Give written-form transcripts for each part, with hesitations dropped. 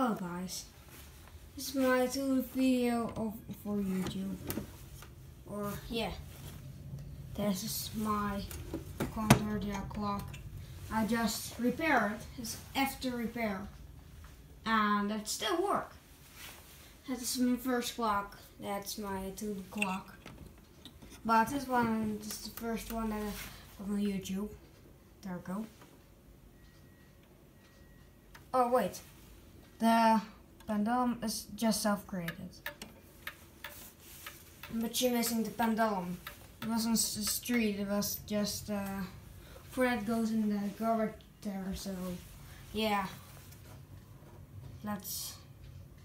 Hello guys, this is my video for YouTube. Or yeah, this is my Condordia clock. I just repaired it. It's after repair, and it still works. That is my first clock. That's my tube clock. But this one is the first one that I put on YouTube. There we go. Oh wait, the pendulum is just self-created. But you're missing the pendulum. It wasn't the street, it was just for that goes in the garbage there, so yeah. Let's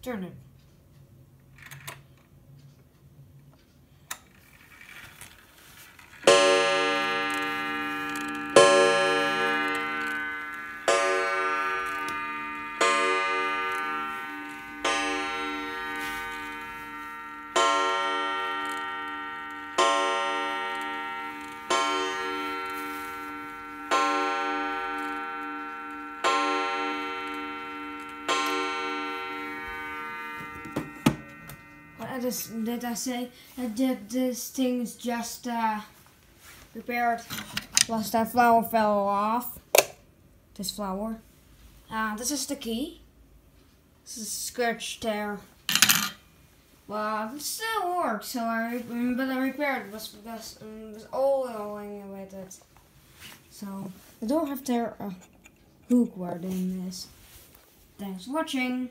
turn it. Did I say that this thing is just repaired? Plus that flower fell off. This flower. This is the key. This is scratched there. But it still works. So but I repaired it was because it was oiling with it. So I don't have there a hook where doing this. Thanks for watching.